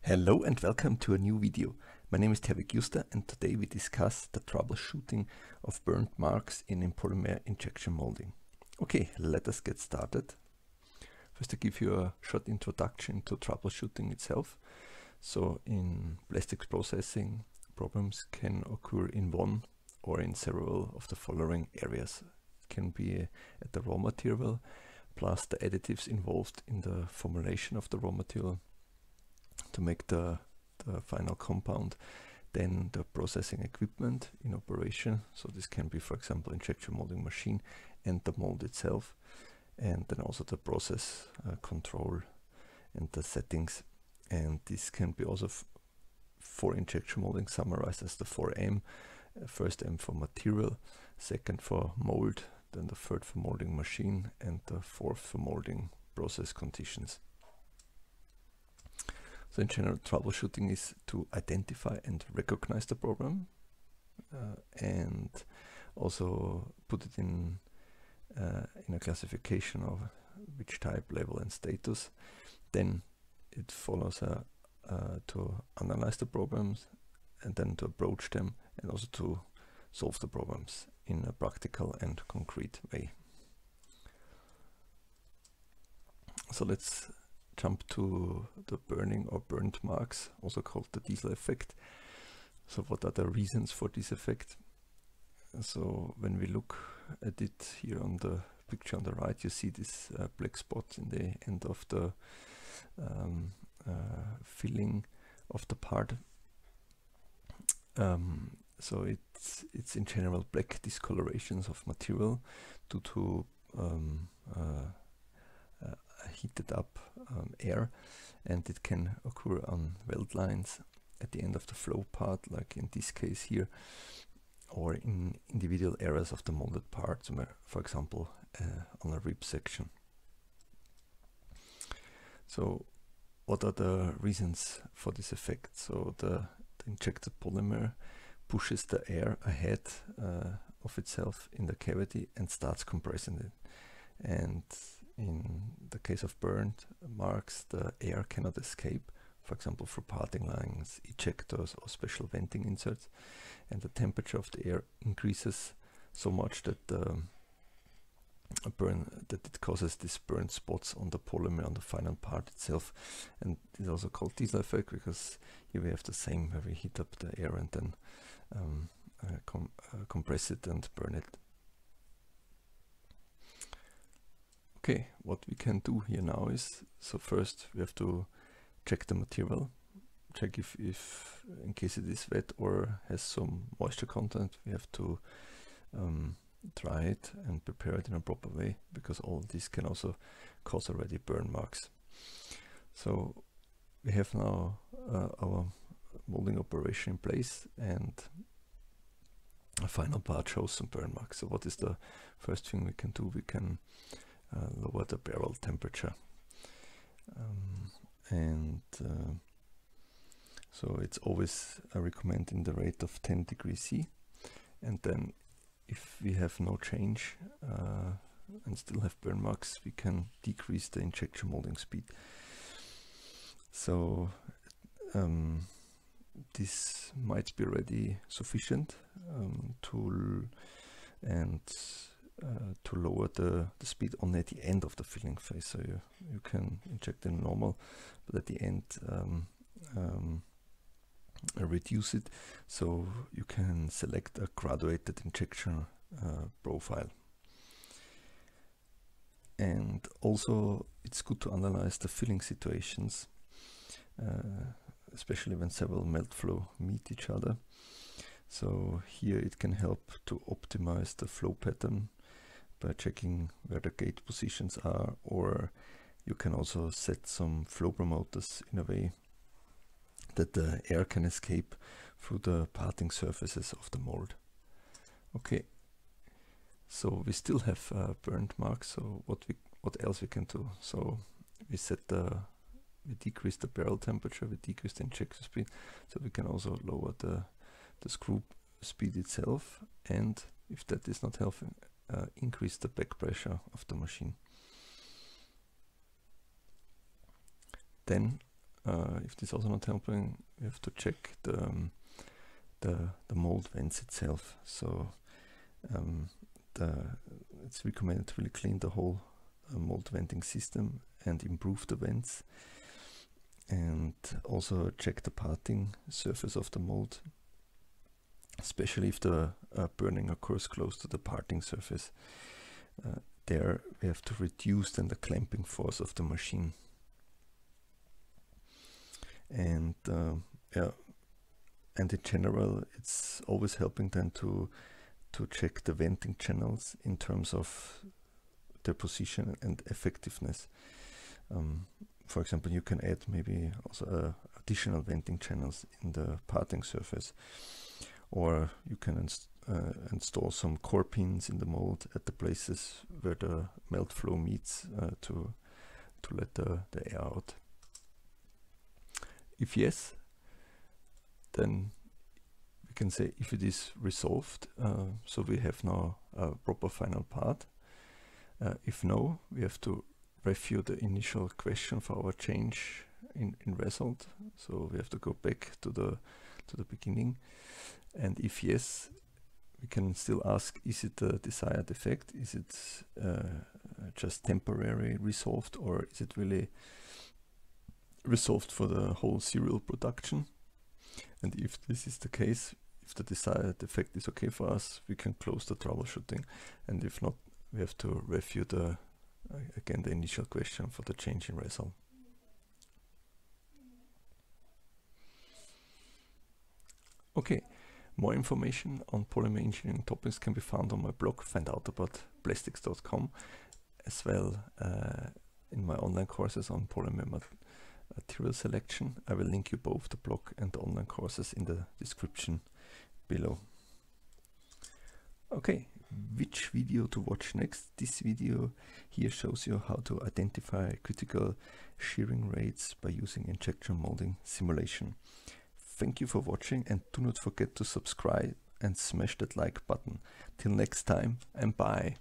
Hello and welcome to a new video. My name is Herwig Juster and today we discuss the troubleshooting of burnt marks in polymer injection molding. Okay, let us get started. First, I give you a short introduction to troubleshooting itself. So in plastics processing, problems can occur in one or in several of the following areas. It can be at the raw material, plus the additives involved in the formulation of the raw material to make the final compound, then the processing equipment in operation, so this can be, for example, injection molding machine and the mold itself, and then also the process control and the settings. And this can be also for injection molding summarized as the 4M. First M for material, second for mold, then the third for molding machine, and the fourth for molding process conditions. So in general, troubleshooting is to identify and recognize the problem and also put it in a classification of which type, level and status. Then it follows to analyze the problems and then to approach them and also to solve the problems in a practical and concrete way. So let's jump to the burning or burnt marks, also called the diesel effect. So what are the reasons for this effect? So when we look at it here on the picture on the right, you see this black spot in the end of the filling of the part. So it's in general black discolorations of material due to heated up air, and it can occur on weld lines at the end of the flow part, like in this case here, or in individual areas of the molded parts, for example on a rib section. So what are the reasons for this effect? So the injected polymer pushes the air ahead of itself in the cavity and starts compressing it, and in the case of burnt marks, the air cannot escape, for example through parting lines, ejectors or special venting inserts, and the temperature of the air increases so much that it causes these burnt spots on the polymer on the final part itself. And it's also called diesel effect because here we have the same, where we heat up the air and then compress it and burn it. Okay, what we can do here now is, so first we have to check the material, check if in case it is wet or has some moisture content, we have to dry it and prepare it in a proper way, because all this can also cause already burn marks. So we have now our molding operation in place, and a final part shows some burn marks. So what is the first thing we can do? We can lower the barrel temperature, so it's always I recommend in the rate of 10 degrees C, and then if we have no change and still have burn marks, we can decrease the injection molding speed. So this might be already sufficient to lower the speed only at the end of the filling phase. So you can inject in normal, but at the end reduce it, so you can select a graduated injection profile. And also it's good to analyze the filling situations, especially when several melt flow meet each other. So here it can help to optimize the flow pattern by checking where the gate positions are, or you can also set some flow promoters in a way that the air can escape through the parting surfaces of the mold. Okay, so we still have burnt marks, so what else we can do? So we decrease the barrel temperature, we decrease the injection speed, so we can also lower the screw speed itself, and if that is not helping, increase the back pressure of the machine. Then if this is also not helping, we have to check the mold vents itself. So it's recommended to really clean the whole mold venting system and improve the vents, and also check the parting surface of the mold, especially if the burning occurs close to the parting surface. There we have to reduce then the clamping force of the machine. And and in general, it's always helping then to check the venting channels in terms of their position and effectiveness. For example, you can add maybe also additional venting channels in the parting surface, or you can install some core pins in the mold at the places where the melt flow meets to let the air out. If yes, then we can say if it is resolved, so we have now a proper final part. If no, we have to review the initial question for our change in result. So we have to go back to the beginning. And if yes, we can still ask, is it the desired effect? Is it just temporary resolved, or is it really resolved for the whole serial production? And if this is the case, if the desired effect is okay for us, we can close the troubleshooting. And if not, we have to review again the initial question for the change in result. Okay, more information on polymer engineering topics can be found on my blog, findoutaboutplastics.com, as well in my online courses on polymer material selection. I will link you both the blog and the online courses in the description below. Okay, which video to watch next? This video here shows you how to identify critical shearing rates by using injection molding simulation. Thank you for watching, and do not forget to subscribe and smash that like button. Till next time, and bye.